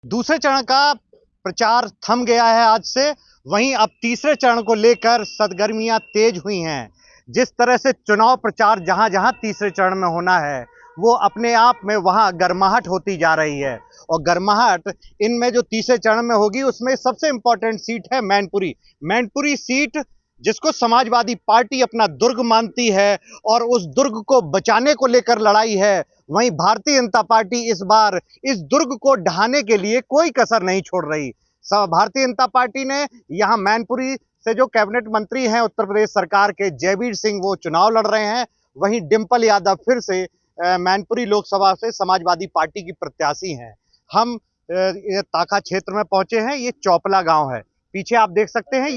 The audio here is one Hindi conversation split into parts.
दूसरे चरण का प्रचार थम गया है आज से। वहीं अब तीसरे चरण को लेकर सरगर्मियां तेज हुई हैं। जिस तरह से चुनाव प्रचार जहां जहां तीसरे चरण में होना है, वो अपने आप में वहां गर्माहट होती जा रही है। और गर्माहट इनमें जो तीसरे चरण में होगी, उसमें सबसे इंपॉर्टेंट सीट है मैनपुरी। मैनपुरी सीट जिसको समाजवादी पार्टी अपना दुर्ग मानती है और उस दुर्ग को बचाने को लेकर लड़ाई है। वहीं भारतीय जनता पार्टी इस बार इस दुर्ग को ढहाने के लिए कोई कसर नहीं छोड़ रही। भारतीय जनता पार्टी ने यहां मैनपुरी से जो कैबिनेट मंत्री हैं उत्तर प्रदेश सरकार के, जयवीर सिंह, वो चुनाव लड़ रहे हैं। वहीं डिंपल यादव फिर से मैनपुरी लोकसभा से समाजवादी पार्टी की प्रत्याशी हैं। हम ये ताका क्षेत्र में पहुंचे हैं। ये चौपला गांव है, पीछे आप देख सकते हैं।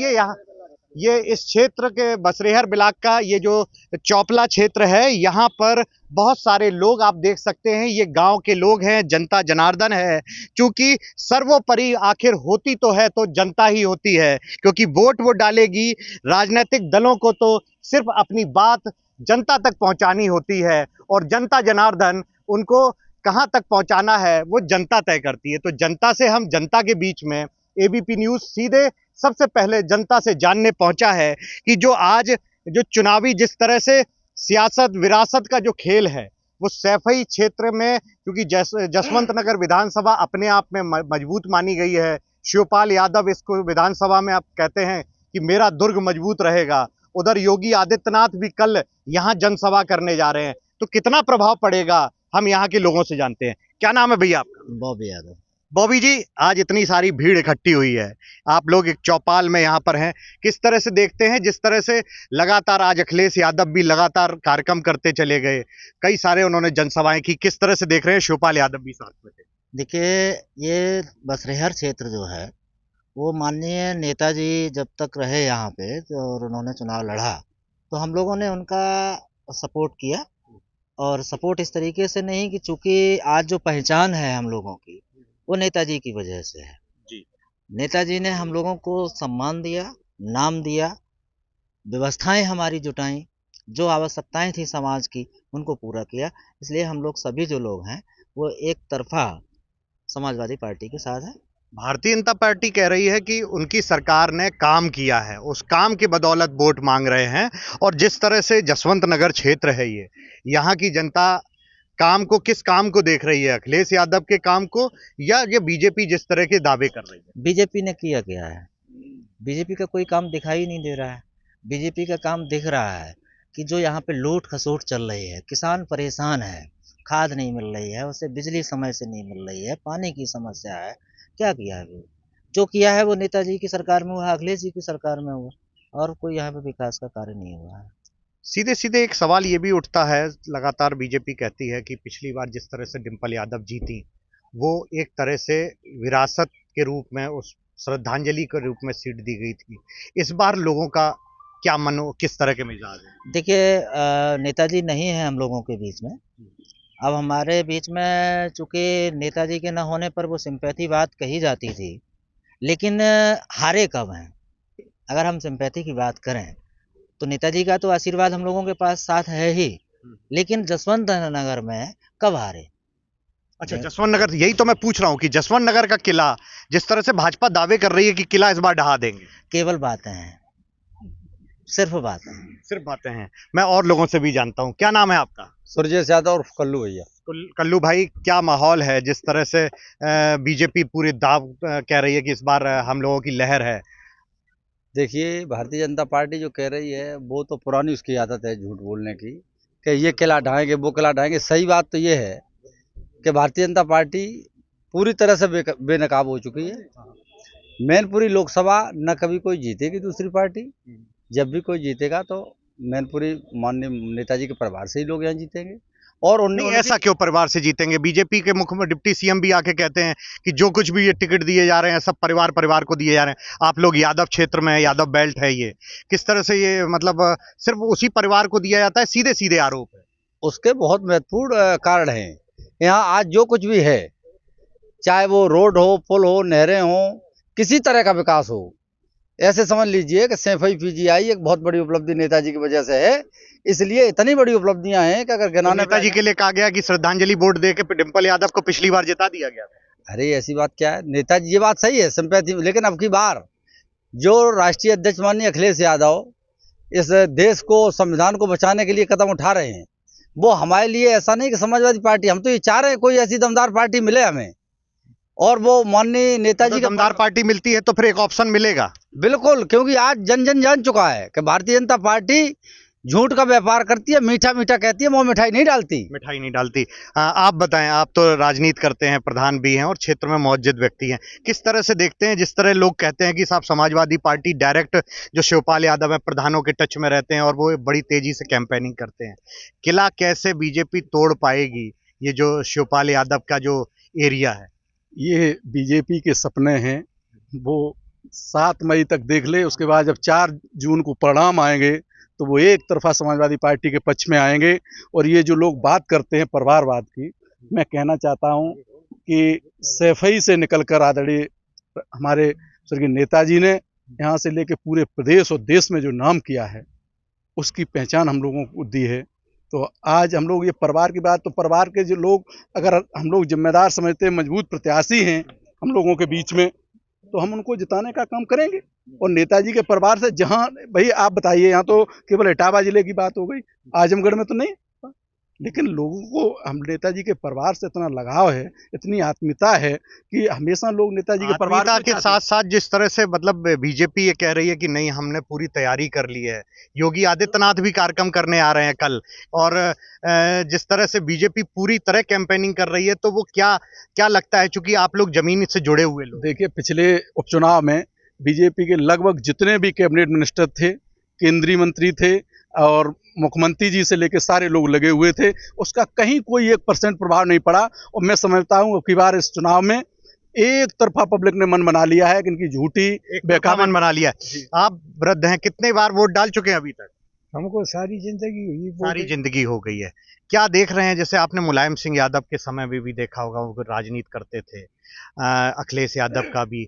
ये इस क्षेत्र के बसरेहर ब्लॉक का ये जो चौपला क्षेत्र है, यहाँ पर बहुत सारे लोग आप देख सकते हैं। ये गांव के लोग हैं, जनता जनार्दन है। क्योंकि सर्वोपरि आखिर होती तो है तो जनता ही होती है, क्योंकि वोट वो डालेगी। राजनीतिक दलों को तो सिर्फ अपनी बात जनता तक पहुंचानी होती है और जनता जनार्दन उनको कहां तक पहुंचाना है वो जनता तय करती है। तो जनता से हम जनता के बीच में एबीपी न्यूज़ सीधे सबसे पहले जनता से जानने पहुंचा है कि जो आज जो चुनावी जिस तरह से सियासत विरासत का जो खेल है, वो सैफई क्षेत्र में, क्योंकि जसवंत नगर विधानसभा अपने आप में मजबूत मानी गई है। शिवपाल यादव इसको विधानसभा में आप कहते हैं कि मेरा दुर्ग मजबूत रहेगा। उधर योगी आदित्यनाथ भी कल यहाँ जनसभा करने जा रहे हैं। तो कितना प्रभाव पड़ेगा हम यहाँ के लोगों से जानते हैं। क्या नाम है भैया आपका? बॉबी यादव। बॉबी जी, आज इतनी सारी भीड़ इकट्ठी हुई है, आप लोग एक चौपाल में यहाँ पर हैं, किस तरह से देखते हैं? जिस तरह से लगातार आज अखिलेश यादव भी लगातार कार्यक्रम करते चले गए, कई सारे उन्होंने जनसभाएं की, किस तरह से देख रहे हैं? शिवपाल यादव भी साथ में थे। देखिए, ये बसरेहर क्षेत्र जो है वो माननीय नेताजी जब तक रहे यहाँ पे और उन्होंने चुनाव लड़ा, तो हम लोगों ने उनका सपोर्ट किया। और सपोर्ट इस तरीके से नहीं कि चूंकि आज जो पहचान है हम लोगों की वो नेताजी की वजह से है जी। नेताजी ने हम लोगों को सम्मान दिया, नाम दिया, व्यवस्थाएं हमारी जुटाई, जो आवश्यकताएं थी समाज की उनको पूरा किया। इसलिए हम लोग सभी जो लोग हैं वो एक तरफा समाजवादी पार्टी के साथ है। भारतीय जनता पार्टी कह रही है कि उनकी सरकार ने काम किया है, उस काम की बदौलत वोट मांग रहे हैं। और जिस तरह से जसवंत नगर क्षेत्र है, ये यहाँ की जनता काम को, किस काम को देख रही है? अखिलेश यादव के काम को, या ये बीजेपी जिस तरह के दावे कर रही है? बीजेपी ने किया क्या है? बीजेपी का कोई काम दिखाई नहीं दे रहा है। बीजेपी का काम दिख रहा है कि जो यहाँ पे लूट खसोट चल रही है, किसान परेशान है, खाद नहीं मिल रही है उसे, बिजली समय से नहीं मिल रही है, पानी की समस्या है। क्या किया है? वो जो किया है वो नेताजी की सरकार में हुआ, अखिलेश जी की सरकार में हुआ, और कोई यहाँ पे विकास का कार्य नहीं हुआ है। सीधे सीधे एक सवाल ये भी उठता है, लगातार बीजेपी कहती है कि पिछली बार जिस तरह से डिंपल यादव जीती, वो एक तरह से विरासत के रूप में, उस श्रद्धांजलि के रूप में सीट दी गई थी। इस बार लोगों का क्या मनो, किस तरह के मिजाज है? देखिए, नेताजी नहीं है हम लोगों के बीच में। अब हमारे बीच में चूंकि नेताजी के न होने पर वो सिंपैथी बात कही जाती थी, लेकिन हारे कब हैं? अगर हम सिंपैथी की बात करें तो नेताजी का तो आशीर्वाद हम लोगों के पास साथ है ही, लेकिन जसवंत नगर में कब हारे? अच्छा, जसवंत नगर, यही तो मैं पूछ रहा हूँ कि जसवंत नगर का किला जिस तरह से भाजपा दावे कर रही है कि किला इस बार ढहा देंगे। केवल बातें हैं, सिर्फ बातें हैं। सिर्फ बातें हैं। मैं और लोगों से भी जानता हूँ। क्या नाम है आपका? सुरजेश यादव और कल्लू भैया। कल्लू भाई, क्या माहौल है जिस तरह से बीजेपी पूरी दाव कह रही है कि इस बार हम लोगों की लहर है? देखिए, भारतीय जनता पार्टी जो कह रही है वो तो पुरानी उसकी आदत है झूठ बोलने की, कि ये किला ढाएंगे वो किला ढाएंगे। सही बात तो ये है कि भारतीय जनता पार्टी पूरी तरह से बेनकाब हो चुकी है। मैनपुरी लोकसभा न कभी कोई जीतेगी दूसरी पार्टी, जब भी कोई जीतेगा तो मैनपुरी माननीय नेताजी के परिवार से ही लोग यहाँ जीतेंगे। और नहीं, ऐसा क्यों परिवार से जीतेंगे? बीजेपी के मुख्य डिप्टी सीएम भी आके कहते हैं कि जो कुछ भी ये टिकट दिए जा रहे हैं सब परिवार परिवार को दिए जा रहे हैं। आप लोग यादव क्षेत्र में, यादव बेल्ट है, ये किस तरह से ये मतलब सिर्फ उसी परिवार को दिया जाता है? सीधे सीधे आरोप है। उसके बहुत महत्वपूर्ण कारण हैं। यहाँ आज जो कुछ भी है, चाहे वो रोड हो, पुल हो, नहरें हो, किसी तरह का विकास हो, ऐसे समझ लीजिए कि सैफई पीजीआई एक बहुत बड़ी उपलब्धि नेताजी की वजह से है। इसलिए इतनी बड़ी उपलब्धियां हैं कि अगर गिनाने नेताजी के लिए कहा गया कि श्रद्धांजलि बोर्ड दे के डिंपल यादव को पिछली बार जिता दिया गया था। अरे ऐसी बात क्या है, नेताजी, ये बात सही है सिंपैथी, लेकिन अब की बार जो राष्ट्रीय अध्यक्ष माननीय अखिलेश यादव इस देश को, संविधान को बचाने के लिए कदम उठा रहे हैं, वो हमारे लिए ऐसा नहीं कि समाजवादी पार्टी, हम तो ये चाह रहे हैं कोई ऐसी दमदार पार्टी मिले हमें, और वो माननीय नेताजी का दमदार पार्टी मिलती है तो फिर एक ऑप्शन मिलेगा। बिल्कुल, क्योंकि आज जन जन जान चुका है कि भारतीय जनता पार्टी झूठ का व्यापार करती है, मीठा मीठा कहती है, मुंह मिठाई नहीं डालती। मिठाई नहीं डालती। आप बताएं, आप तो राजनीति करते हैं, प्रधान भी हैं और क्षेत्र में मौजूद व्यक्ति हैं, किस तरह से देखते हैं जिस तरह लोग कहते हैं कि साहब समाजवादी पार्टी डायरेक्ट, जो शिवपाल यादव है, प्रधानों के टच में रहते हैं और वो बड़ी तेजी से कैंपेनिंग करते हैं, किला कैसे बीजेपी तोड़ पाएगी ये जो शिवपाल यादव का जो एरिया है? ये बीजेपी के सपने हैं, वो 7 मई तक देख ले, उसके बाद जब 4 जून को परिणाम आएंगे तो वो एक तरफा समाजवादी पार्टी के पक्ष में आएंगे। और ये जो लोग बात करते हैं परिवारवाद की, मैं कहना चाहता हूं कि सैफई से निकलकर आदरणीय हमारे स्वर्गीय नेताजी ने यहाँ से लेकर पूरे प्रदेश और देश में जो नाम किया है, उसकी पहचान हम लोगों को दी है। तो आज हम लोग ये परिवार की बात, तो परिवार के जो लोग, अगर हम लोग जिम्मेदार समझते हैं, मजबूत प्रत्याशी हैं हम लोगों के बीच में, तो हम उनको जिताने का काम करेंगे। और नेताजी के परिवार से, जहां भाई आप बताइए, यहाँ तो केवल इटावा जिले की बात हो गई, आजमगढ़ में तो नहीं, लेकिन लोगों को हम नेताजी के परिवार से इतना लगाव है, इतनी आत्मीयता है कि हमेशा लोग नेताजी के परिवार के साथ साथ जिस तरह से मतलब बीजेपी ये कह रही है कि नहीं हमने पूरी तैयारी कर ली है, योगी आदित्यनाथ भी कार्यक्रम करने आ रहे हैं कल, और जिस तरह से बीजेपी पूरी तरह कैंपेनिंग कर रही है, तो वो क्या क्या लगता है, चूंकि आप लोग जमीन से जुड़े हुए लोग? देखिए, पिछले उपचुनाव में बीजेपी के लगभग जितने भी कैबिनेट मिनिस्टर थे, केंद्रीय मंत्री थे और मुख्यमंत्री जी से लेकर सारे लोग लगे हुए थे, उसका कहीं कोई 1% प्रभाव नहीं पड़ा। और मैं समझता हूं कि बार इस चुनाव में एक तरफा पब्लिक ने मन बना लिया है कि इनकी झूठी बेकार मन बना लिया है। आप वृद्ध हैं, कितने बार वोट डाल चुके हैं अभी तक? हमको सारी जिंदगी हुई, सारी जिंदगी हो गई है। क्या देख रहे हैं, जैसे आपने मुलायम सिंह यादव के समय में भी देखा होगा, वो राजनीति करते थे, अखिलेश यादव का भी,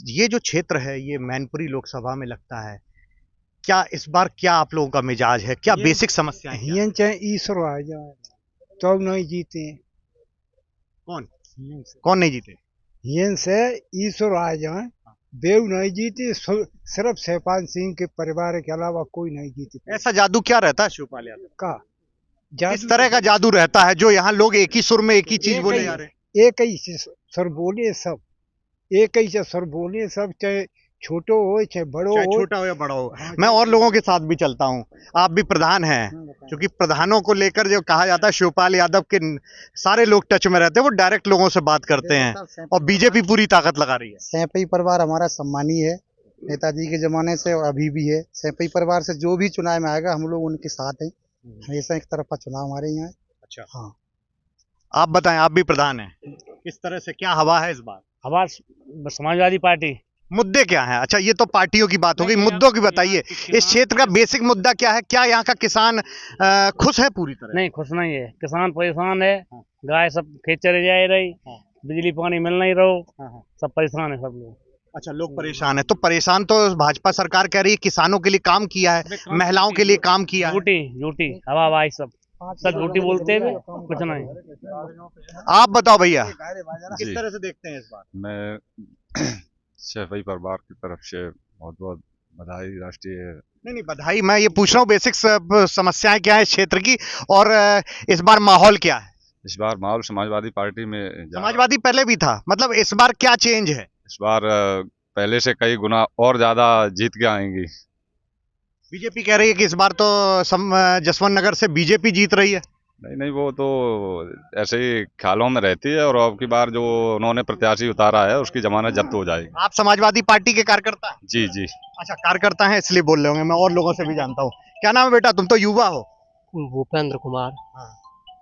ये जो क्षेत्र है ये मैनपुरी लोकसभा में लगता है, क्या इस बार क्या आप लोगों का मिजाज है, क्या बेसिक समस्याएं हैं? हियन चाहे ईश्वर आ जाए तो नहीं जीते। कौन नहीं जीते? हियन से ईश्वर आ जाए, बेव नहीं जीते, सिर्फ शिवपाल सिंह के परिवार के अलावा कोई नहीं जीते। ऐसा जादू क्या रहता है शिवपाल यादव का? किस तरह का जादू रहता है जो यहाँ लोग एक ही सुर में एक ही चीज बोले जा रहे हैं? एक ही स्वर बोले सब, एक ही से स्वर बोले सब, चाहे छोटो हो चाहे बड़ो चाहे हो, छोटा हो या बड़ा हो। मैं और लोगों के साथ भी चलता हूँ, आप भी प्रधान हैं, क्योंकि प्रधानों को लेकर जो कहा जाता है, शिवपाल यादव के सारे लोग टच में रहते हैं, वो डायरेक्ट लोगों से बात करते हैं, और बीजेपी पूरी ताकत लगा रही है। सैंपई परिवार हमारा सम्मानीय है, नेताजी के जमाने से और अभी भी है। सैंपई परिवार से जो भी चुनाव में आएगा हम लोग उनके साथ हैं, हमेशा एक तरफा चुनाव हमारे यहाँ है। अच्छा, हाँ, आप बताएं, आप भी प्रधान हैं, किस तरह से क्या हवा है इस बार? हमारा समाजवादी पार्टी। मुद्दे क्या हैं? अच्छा, ये तो पार्टियों की बात हो गई, मुद्दों की बताइए। इस क्षेत्र का बेसिक मुद्दा क्या है? क्या यहाँ का किसान खुश है पूरी तरह? नहीं, खुश नहीं है, किसान परेशान है, गाय सब खेत चले जा रही, बिजली पानी मिल नहीं रहो, सब परेशान है सब लोग। अच्छा, लोग परेशान है, तो परेशान तो भाजपा सरकार कह रही है किसानों के लिए काम किया है, महिलाओं के लिए काम किया है। झूठी हवाबाजी सब झूठी बोलते हैं, कुछ नहीं। आप बताओ भैया, किस तरह से देखते हैं इस बार? मैं सैफई परिवार की तरफ से बहुत बहुत बधाई राष्ट्रीय। नहीं, बधाई, मैं ये पूछ रहा हूँ बेसिक समस्याएं क्या है इस क्षेत्र की, और इस बार माहौल क्या है? इस बार माहौल समाजवादी पार्टी में समाजवादी पहले भी था, मतलब इस बार क्या चेंज है? इस बार पहले से कई गुना और ज्यादा जीत के आएंगी। बीजेपी कह रही है कि इस बार तो जसवंत नगर से बीजेपी जीत रही है। नहीं, वो तो ऐसे ही ख्यालों में रहती है, और अब की बार जो उन्होंने प्रत्याशी उतारा है उसकी जमानत जब्त हो जाएगी। आप समाजवादी पार्टी के कार्यकर्ता हैं? जी जी। अच्छा, कार्यकर्ता हैं इसलिए बोल रहे होंगे, मैं और लोगों से भी जानता हूँ। क्या नाम है बेटा, तुम तो युवा हो? भूपेंद्र कुमार।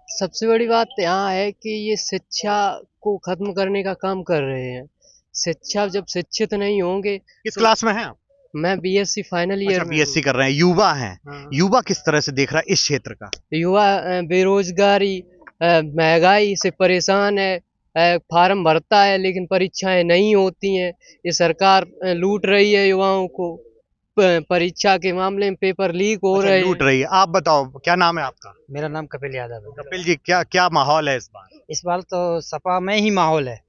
सबसे बड़ी बात यहाँ है कि ये शिक्षा को खत्म करने का काम कर रहे हैं। शिक्षा, जब शिक्षित नहीं होंगे। किस क्लास में हैं आप? मैं बीएससी फाइनल ईयर में। बीएससी कर रहे हैं, युवा हैं। युवा किस तरह से देख रहा है इस क्षेत्र का? युवा बेरोजगारी, महंगाई से परेशान है, फार्म भरता है लेकिन परीक्षाएं नहीं होती हैं। ये सरकार लूट रही है युवाओं को, परीक्षा के मामले में पेपर लीक हो रहे हैं। लूट रही है। आप बताओ, क्या नाम है आपका? मेरा नाम कपिल यादव है। कपिल जी, क्या क्या माहौल है इस बार? इस बार तो सपा में ही माहौल है।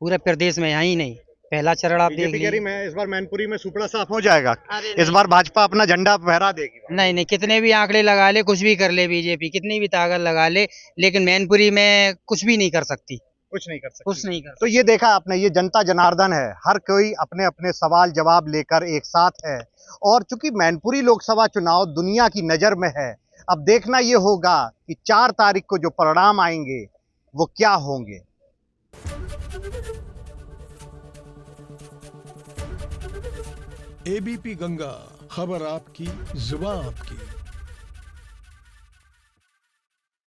पूरे प्रदेश में, यहाँ ही नहीं, पहला चरण आप देख बीजेपी कह रही लीजिए। मैं इस बार मैनपुरी में सुपड़ा साफ हो जाएगा, अरे इस बार भाजपा अपना झंडा फहरा देगी। नहीं नहीं, कितने भी आंकड़े लगा ले, कुछ भी कर ले बीजेपी, कितनी भी ताकत लगा ले, लेकिन मैनपुरी में कुछ भी नहीं कर सकती, कुछ नहीं कर सकती। कुछ नहीं कर तो ये देखा आपने, ये जनता जनार्दन है, हर कोई अपने अपने सवाल जवाब लेकर एक साथ है। और चूंकि मैनपुरी लोकसभा चुनाव दुनिया की नजर में है, अब देखना ये होगा कि 4 तारीख को जो परिणाम आएंगे वो क्या होंगे। एबीपी गंगा, खबर आपकी, जुबान आपकी।